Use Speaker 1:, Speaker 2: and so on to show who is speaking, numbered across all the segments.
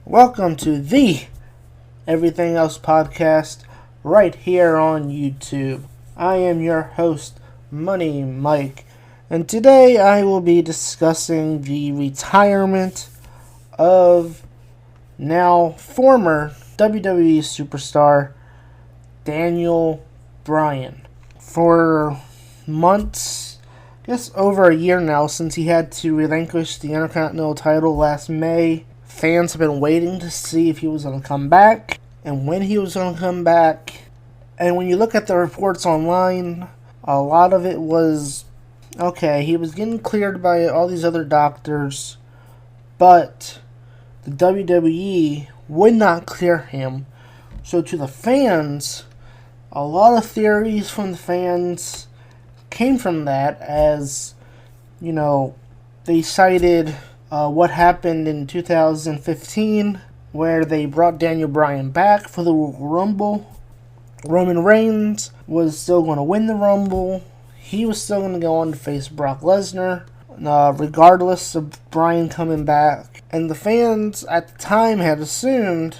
Speaker 1: Welcome to the Everything Else podcast right here on YouTube. I am your host, Money Mike, and today I will be discussing the retirement of now former WWE superstar Daniel Bryan. For months, I guess over a year now, since he had to relinquish the Intercontinental title last May, fans have been waiting to see if he was going to come back and when he was going to come back. And when you look at the reports online, a lot of it was, okay, he was getting cleared by all these other doctors, but the WWE would not clear him. So to the fans, a lot of theories from the fans came from that, as, you know, they cited what happened in 2015, where they brought Daniel Bryan back for the Rumble. Roman Reigns was still going to win the Rumble. He was still going to go on to face Brock Lesnar, regardless of Bryan coming back. And the fans at the time had assumed,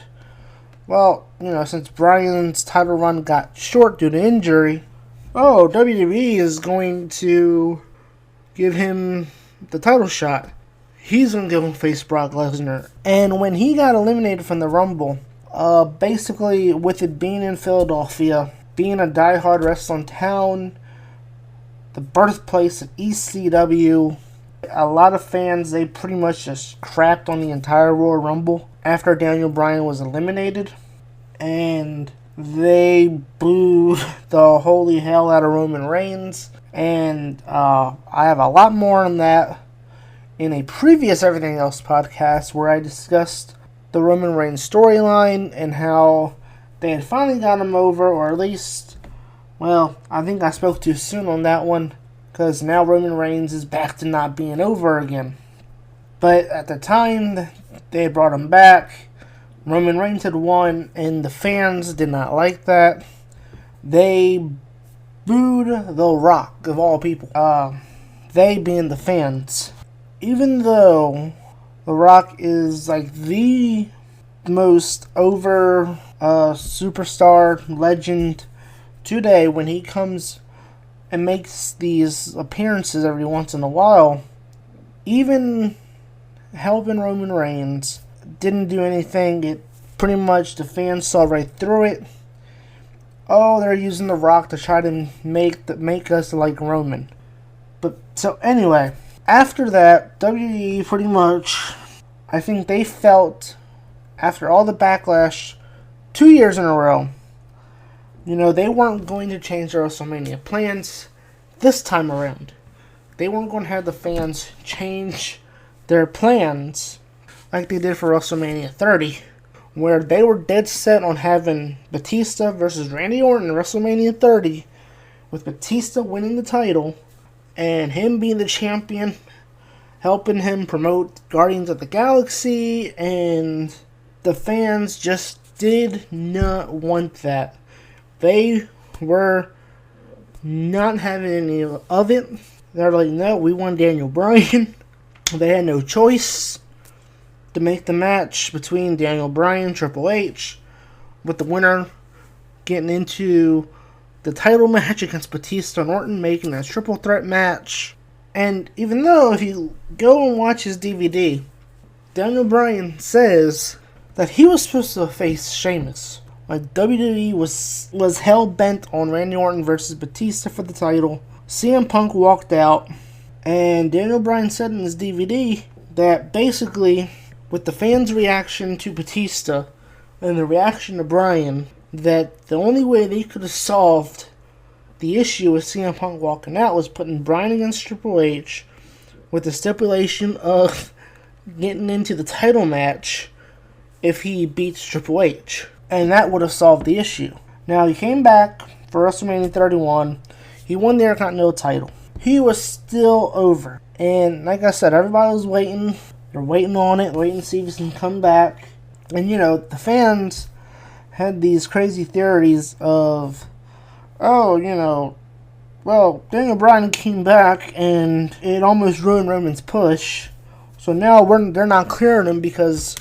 Speaker 1: well, you know, since Bryan's title run got short due to injury, WWE is going to give him the title shot. He's going to go and face Brock Lesnar. And when he got eliminated from the Rumble, basically with it being in Philadelphia, being a diehard wrestling town, the birthplace of ECW, a lot of fans, they pretty much just crapped on the entire Royal Rumble after Daniel Bryan was eliminated. And they booed the holy hell out of Roman Reigns. And I have a lot more on that in a previous Everything Else podcast, where I discussed the Roman Reigns storyline and how they had finally got him over, or at least, well, I think I spoke too soon on that one, because now Roman Reigns is back to not being over again. But at the time they brought him back, Roman Reigns had won, and the fans did not like that. They booed The Rock, of all people. They being the fans. Even though The Rock is like the most over superstar legend today, when he comes and makes these appearances every once in a while, even helping Roman Reigns didn't do anything. It pretty much, the fans saw right through it. Oh, they're using The Rock to try to make us like Roman. But so anyway, after that, WWE pretty much, I think they felt, after all the backlash 2 years in a row, you know, they weren't going to change their WrestleMania plans this time around. They weren't going to have the fans change their plans like they did for WrestleMania 30, where they were dead set on having Batista versus Randy Orton in WrestleMania 30, with Batista winning the title and him being the champion, helping him promote Guardians of the Galaxy, and the fans just did not want that. They were not having any of it. They're like, no, we want Daniel Bryan. They had no choice to make the match between Daniel Bryan and Triple H, with the winner getting into the title match against Batista and Orton, making a triple threat match. And even though, if you go and watch his DVD, Daniel Bryan says that he was supposed to face Sheamus. Like, WWE was hell-bent on Randy Orton versus Batista for the title. CM Punk walked out, and Daniel Bryan said in his DVD that basically, with the fans' reaction to Batista and the reaction to Bryan, that the only way they could have solved the issue with CM Punk walking out was putting Bryan against Triple H, with the stipulation of getting into the title match if he beats Triple H. And that would have solved the issue. Now, he came back for WrestleMania 31. He won the Intercontinental title. He was still over. And like I said, everybody was waiting. They're waiting on it, waiting to see if he can come back. And, you know, the fans had these crazy theories of, oh, you know, well, Daniel Bryan came back and it almost ruined Roman's push. So now they're not clearing him because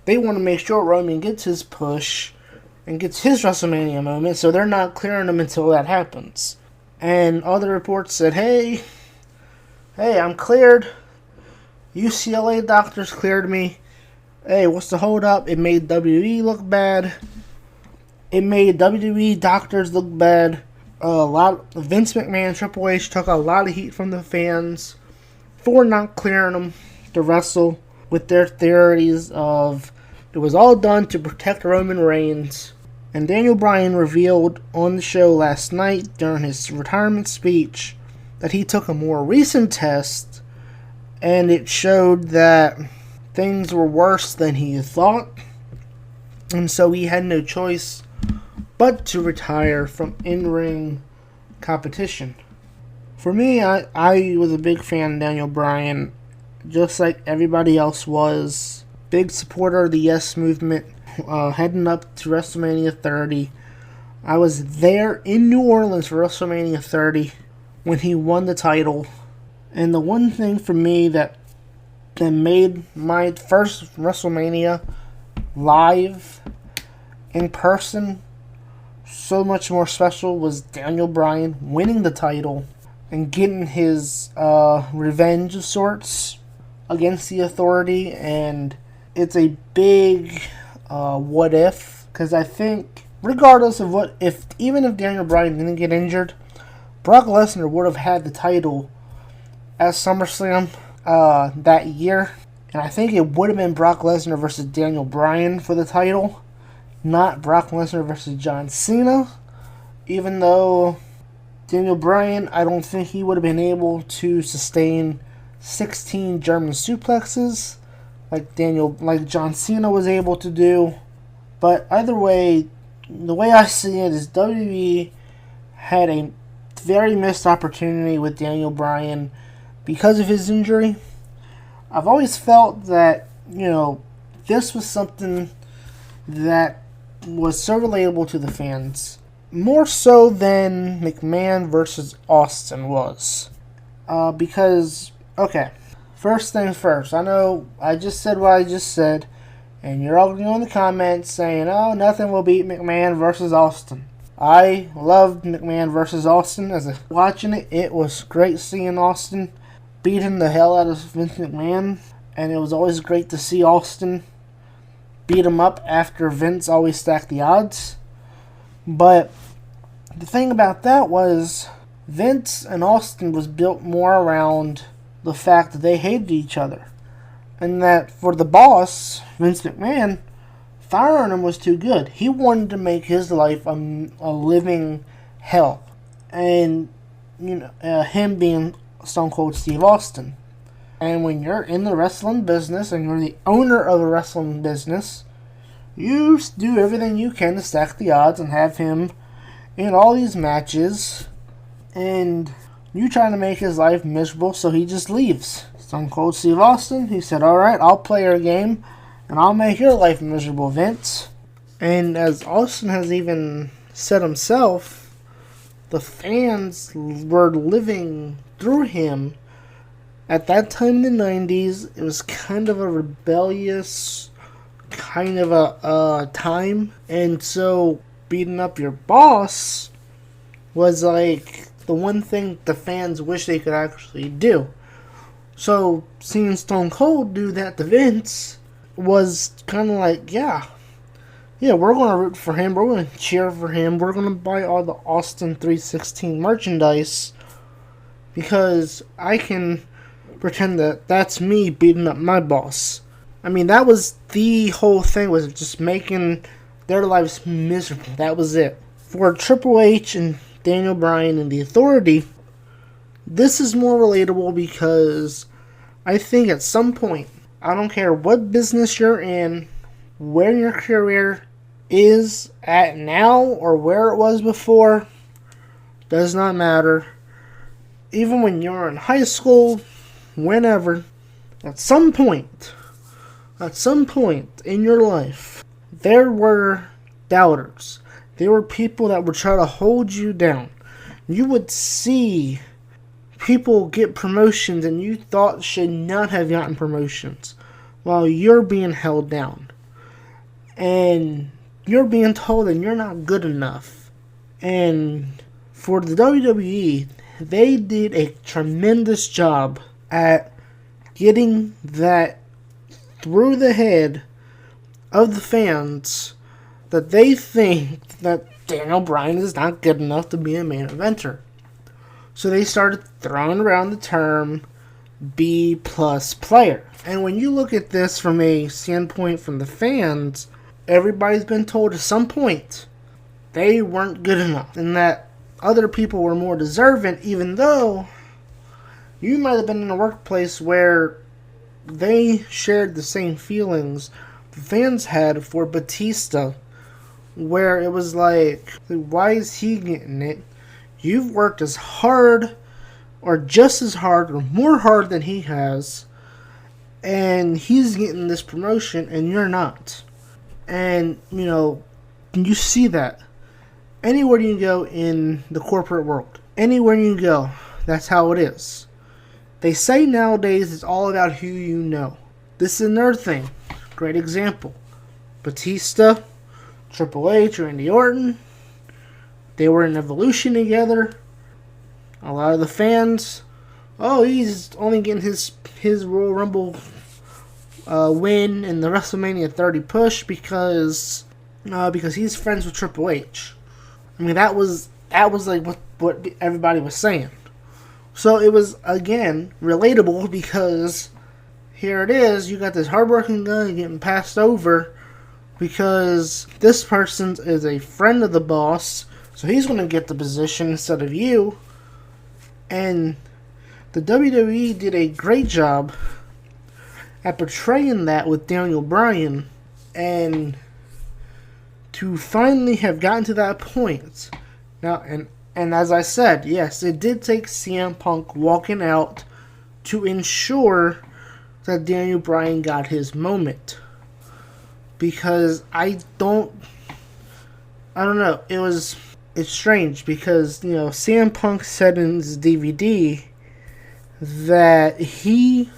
Speaker 1: they want to make sure Roman gets his push and gets his WrestleMania moment, so they're not clearing him until that happens. And other reports said, hey, I'm cleared. UCLA doctors cleared me. Hey, what's the hold up? It made WWE look bad. It made WWE doctors look bad. Vince McMahon, Triple H took a lot of heat from the fans for not clearing him to wrestle, with their theories of it was all done to protect Roman Reigns. And Daniel Bryan revealed on the show last night during his retirement speech that he took a more recent test, and it showed that things were worse than he thought, and so he had no choice but to retire from in-ring competition. For me, I was a big fan of Daniel Bryan, just like everybody else was. Big supporter of the Yes Movement, heading up to WrestleMania 30. I was there in New Orleans for WrestleMania 30 when he won the title. And the one thing for me that made my first WrestleMania live in person so much more special was Daniel Bryan winning the title and getting his revenge of sorts against the Authority. And it's a big what if, because I think regardless of even if Daniel Bryan didn't get injured, Brock Lesnar would have had the title at SummerSlam that year, and I think it would have been Brock Lesnar versus Daniel Bryan for the title, not Brock Lesnar versus John Cena. Even though Daniel Bryan, I don't think he would have been able to sustain 16 German suplexes like John Cena was able to do. But either way, the way I see it is WWE had a very missed opportunity with Daniel Bryan because of his injury. I've always felt that, this was something that was so relatable to the fans, more so than McMahon versus Austin was. Because, okay, first things first, I know I just said what I just said, and you're all going in the comments saying, oh, nothing will beat McMahon versus Austin. I loved McMahon versus Austin. Watching it, it was great seeing Austin beating the hell out of Vince McMahon, and it was always great to see Austin beat him up after Vince always stacked the odds. But the thing about that was Vince and Austin was built more around the fact that they hated each other, and that for the boss, Vince McMahon, firing him was too good. He wanted to make his life a living hell. And, him being Stone Cold Steve Austin. And when you're in the wrestling business and you're the owner of a wrestling business, you do everything you can to stack the odds and have him in all these matches. And you trying to make his life miserable, so he just leaves. Stone Cold Steve Austin, he said, alright, I'll play your game, and I'll make your life miserable, Vince. And as Austin has even said himself, the fans were living through him. At that time in the 90s, it was kind of a rebellious kind of a time. And so beating up your boss was like the one thing the fans wish they could actually do. So seeing Stone Cold do that to Vince was kind of like, yeah, we're going to root for him. We're going to cheer for him. We're going to buy all the Austin 316 merchandise because I can pretend that that's me beating up my boss. I mean, that was the whole thing, was just making their lives miserable. That was it. For Triple H and Daniel Bryan and the Authority, this is more relatable because I think at some point, I don't care what business you're in, where your career is at now or where it was before, does not matter. Even when you're in high school, whenever, at some point in your life, there were doubters. There were people that would try to hold you down. You would see people get promotions and you thought should not have gotten promotions while you're being held down. and you're being told that you're not good enough. And for the WWE, they did a tremendous job at getting that through the head of the fans that they think that Daniel Bryan is not good enough to be a main eventer. So they started throwing around the term B plus player. And when you look at this from a standpoint from the fans, everybody's been told at some point they weren't good enough and that other people were more deserving, even though you might have been in a workplace where they shared the same feelings the fans had for Batista, where it was like, why is he getting it? You've worked as hard or just as hard or more hard than he has, and he's getting this promotion and you're not. And, you see that anywhere you go in the corporate world. Anywhere you go, that's how it is. They say nowadays it's all about who you know. This is another thing. Great example. Batista, Triple H, Randy Orton. They were in Evolution together. A lot of the fans, he's only getting his Royal Rumble win in the WrestleMania 30 push because he's friends with Triple H. I mean, that was like what everybody was saying. So it was, again, relatable because here it is, you got this hardworking guy getting passed over because this person is a friend of the boss, so he's going to get the position instead of you. And the WWE did a great job at portraying that with Daniel Bryan, and to finally have gotten to that point. Now, and as I said, yes, it did take CM Punk walking out to ensure that Daniel Bryan got his moment. Because I don't know, it's strange because, CM Punk said in his DVD that he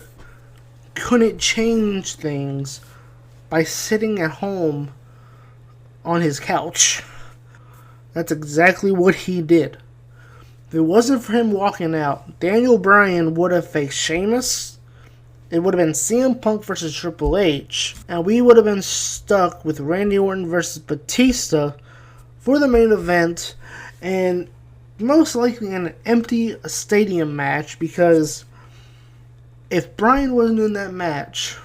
Speaker 1: couldn't change things by sitting at home on his couch. That's exactly what he did. If it wasn't for him walking out, Daniel Bryan would have faced Sheamus. It would have been CM Punk versus Triple H. And we would have been stuck with Randy Orton versus Batista for the main event. And most likely an empty stadium match, because if Bryan wasn't in that match,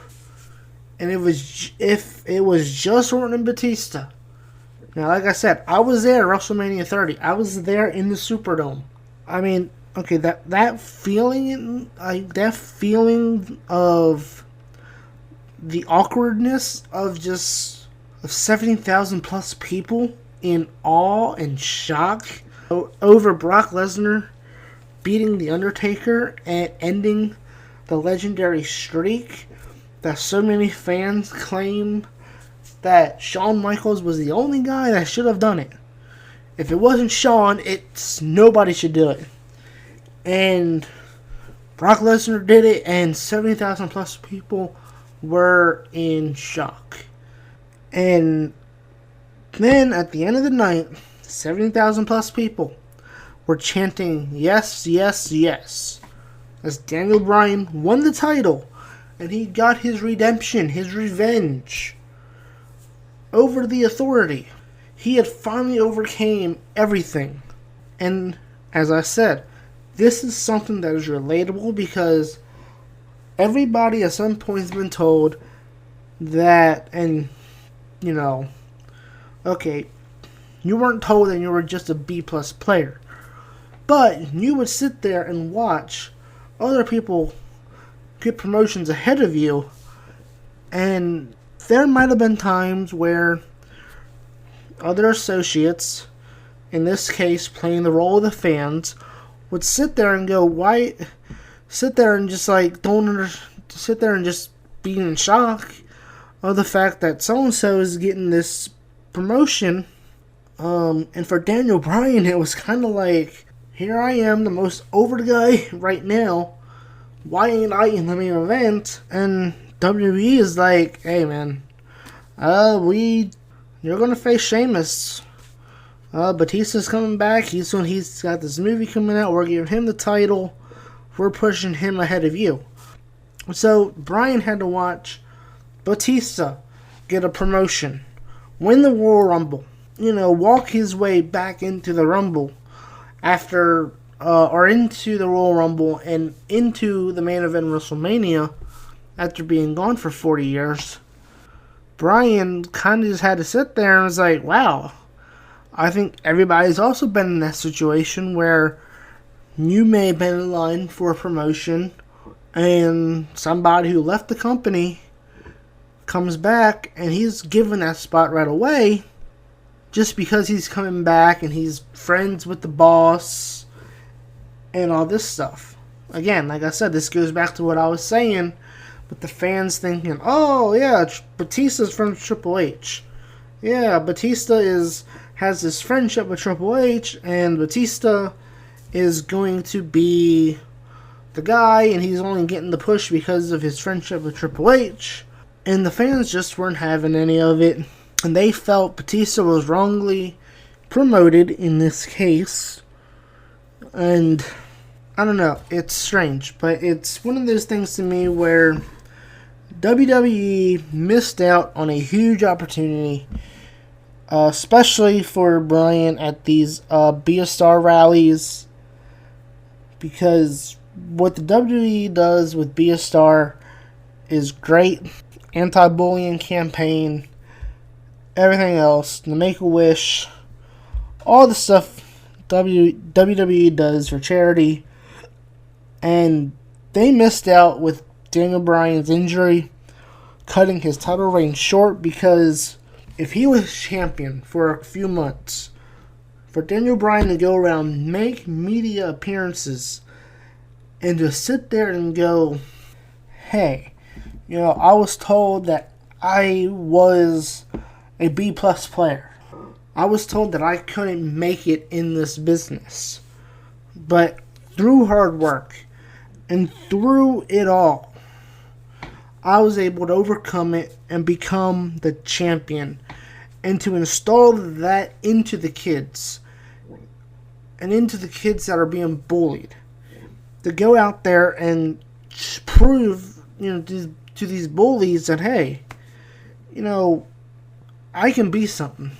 Speaker 1: and if it was just Orton and Batista. Now, like I said, I was there at WrestleMania 30. I was there in the Superdome. I mean, okay, that feeling of the awkwardness of 70,000 plus people in awe and shock over Brock Lesnar beating The Undertaker and ending the legendary streak that so many fans claim that Shawn Michaels was the only guy that should have done it. If it wasn't Shawn, nobody should do it. And Brock Lesnar did it, and 70,000 plus people were in shock. And then at the end of the night, 70,000 plus people were chanting, "Yes, yes, yes," as Daniel Bryan won the title, and he got his redemption, his revenge over the Authority. He had finally overcame everything. And as I said, this is something that is relatable because everybody at some point has been told that, and okay, you weren't told that you were just a B plus player, but you would sit there and watch other people get promotions ahead of you, and there might have been times where other associates, in this case playing the role of the fans, would sit there and go, sit there and just be in shock of the fact that so-and-so is getting this promotion. And for Daniel Bryan, it was kind of like, here I am, the most over guy right now. Why ain't I in the main event? And WWE is like, hey man, You're gonna face Sheamus. Batista's coming back. He's got this movie coming out. We're giving him the title. We're pushing him ahead of you. So Bryan had to watch Batista get a promotion, win the Royal Rumble, walk his way back into the Rumble after, or into the Royal Rumble and into the main event WrestleMania after being gone for 40 years. Bryan kind of just had to sit there and was like, wow, I think everybody's also been in that situation where you may have been in line for a promotion and somebody who left the company comes back and he's given that spot right away just because he's coming back and he's friends with the boss and all this stuff. Again, like I said, this goes back to what I was saying with the fans thinking, oh yeah, Batista's from Triple H. Yeah, Batista has this friendship with Triple H, and Batista is going to be the guy, and he's only getting the push because of his friendship with Triple H. And the fans just weren't having any of it, and they felt Batista was wrongly promoted in this case. And I don't know, it's strange, but it's one of those things to me where WWE missed out on a huge opportunity, especially for Bryan at these Be a Star rallies, because what the WWE does with Be a Star is great. Anti-bullying campaign, everything else, the Make-A-Wish, all the stuff WWE does for charity, and they missed out with Daniel Bryan's injury, cutting his title reign short, because if he was champion for a few months, for Daniel Bryan to go around, make media appearances, and just sit there and go, hey, I was told that I was a B-plus player. I was told that I couldn't make it in this business. But through hard work and through it all, I was able to overcome it and become the champion, and to install that into the kids and into the kids that are being bullied, to go out there and prove to these bullies that, hey, I can be something.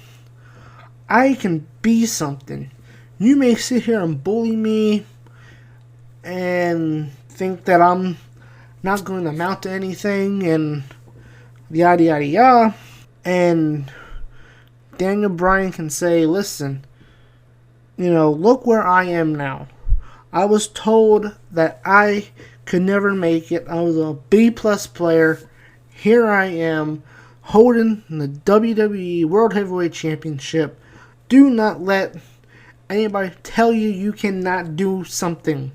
Speaker 1: I can be something. You may sit here and bully me and think that I'm not going to amount to anything and yada yada yada, and Daniel Bryan can say, listen, look where I am now. I was told that I could never make it. I was a B-plus player. Here I am, holding the WWE World Heavyweight Championship. Do not let anybody tell you cannot do something,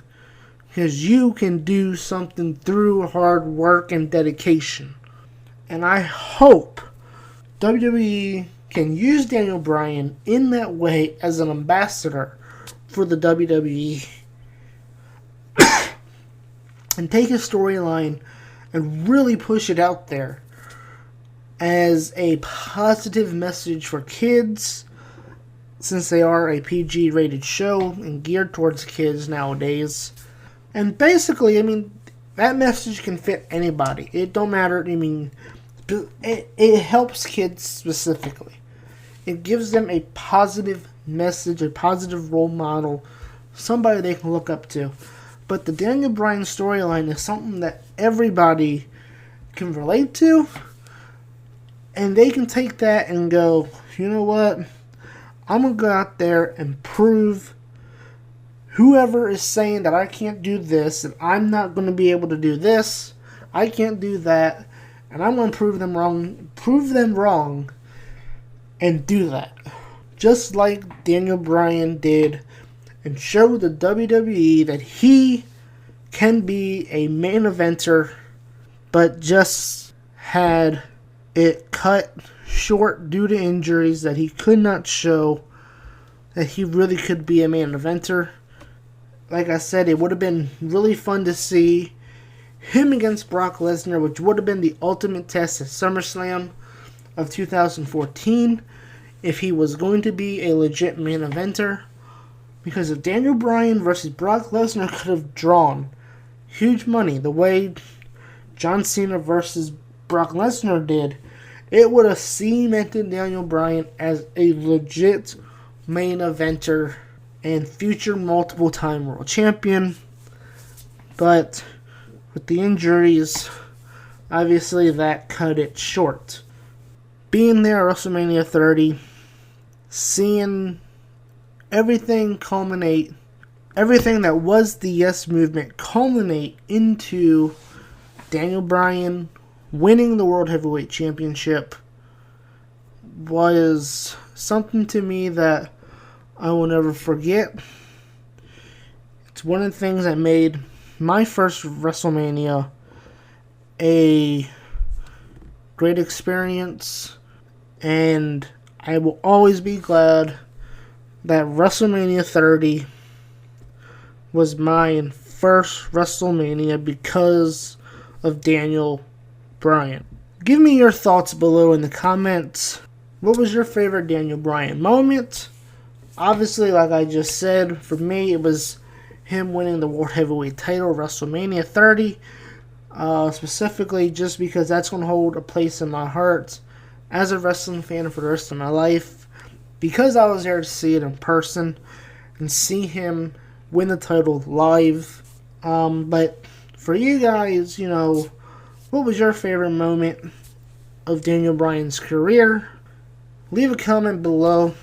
Speaker 1: because you can do something through hard work and dedication. And I hope WWE can use Daniel Bryan in that way as an ambassador for the WWE and take his storyline and really push it out there as a positive message for kids, since they are a PG rated show and geared towards kids nowadays. And basically, that message can fit anybody. It don't matter. It helps kids specifically. It gives them a positive message, a positive role model, somebody they can look up to. But the Daniel Bryan storyline is something that everybody can relate to, and they can take that and go, you know what? I'm going to go out there and prove whoever is saying that I can't do this, and I'm not going to be able to do this, I can't do that, and I'm going to prove them wrong, and do that. Just like Daniel Bryan did, and show the WWE that he can be a main eventer, but just had it cut short due to injuries, that he could not show that he really could be a main eventer. Like I said, it would have been really fun to see him against Brock Lesnar, which would have been the ultimate test at SummerSlam. of 2014 if he was going to be a legit main eventer. Because if Daniel Bryan versus Brock Lesnar could have drawn huge money the way John Cena versus Brock Lesnar did, it would have cemented Daniel Bryan as a legit main eventer and future multiple-time world champion. But with the injuries, obviously that cut it short. Being there at WrestleMania 30, seeing everything culminate, everything that was the Yes Movement culminate into Daniel Bryan winning the World Heavyweight Championship was something to me that I will never forget. It's one of the things that made my first WrestleMania a great experience, and I will always be glad that WrestleMania 30 was my first WrestleMania because of Daniel Bryan. Give me your thoughts below in the comments. What was your favorite Daniel Bryan moment? Obviously, like I just said, for me it was him winning the World Heavyweight title, WrestleMania 30. Specifically just because that's going to hold a place in my heart as a wrestling fan for the rest of my life. Because I was there to see it in person and see him win the title live. But for you guys, what was your favorite moment of Daniel Bryan's career? Leave a comment below.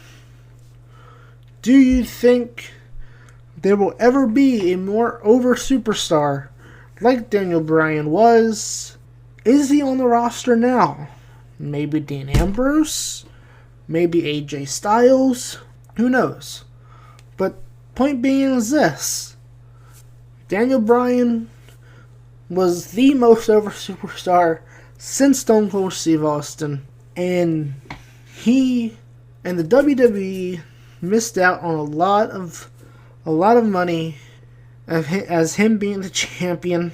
Speaker 1: Do you think there will ever be a more over superstar like Daniel Bryan was? Is he on the roster now? Maybe Dean Ambrose? Maybe AJ Styles? Who knows? But point being is this. Daniel Bryan was the most over superstar since Stone Cold Steve Austin. And he and the WWE missed out on a lot of money as him being the champion.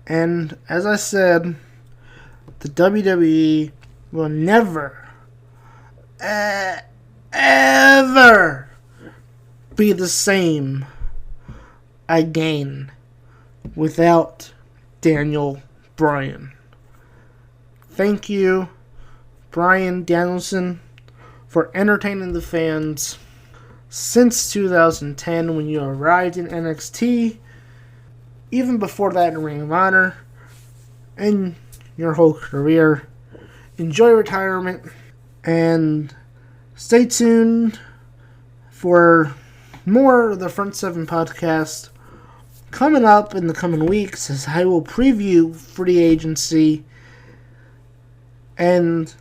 Speaker 1: And as I said, the WWE will never ever be the same again without Daniel Bryan. Thank you, Bryan Danielson, for entertaining the fans since 2010 when you arrived in NXT, even before that in Ring of Honor, and your whole career. Enjoy retirement, and stay tuned for more of the Front 7 podcast coming up in the coming weeks as I will preview free agency, and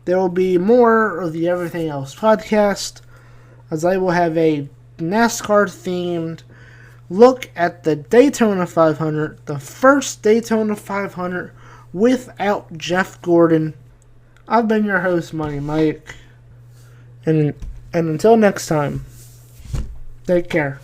Speaker 1: there will be more of the Everything Else podcast as I will have a NASCAR themed look at the Daytona 500, the first Daytona 500 without Jeff Gordon. I've been your host, Money Mike, and until next time, take care.